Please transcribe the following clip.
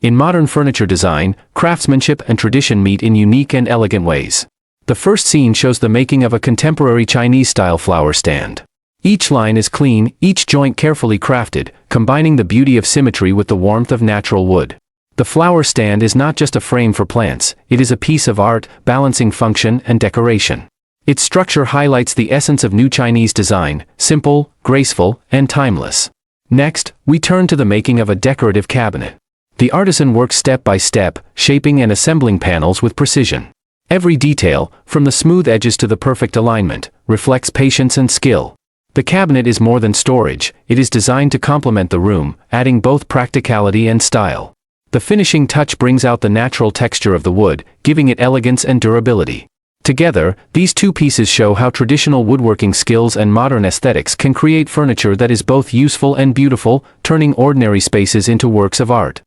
In modern furniture design, craftsmanship and tradition meet in unique and elegant ways. The first scene shows the making of a contemporary Chinese-style flower stand. Each line is clean, each joint carefully crafted, combining the beauty of symmetry with the warmth of natural wood. The flower stand is not just a frame for plants, it is a piece of art, balancing function and decoration. Its structure highlights the essence of new Chinese design, simple, graceful, and timeless. Next, we turn to the making of a decorative cabinet. The artisan works step by step, shaping and assembling panels with precision. Every detail, from the smooth edges to the perfect alignment, reflects patience and skill. The cabinet is more than storage, it is designed to complement the room, adding both practicality and style. The finishing touch brings out the natural texture of the wood, giving it elegance and durability. Together, these two pieces show how traditional woodworking skills and modern aesthetics can create furniture that is both useful and beautiful, turning ordinary spaces into works of art.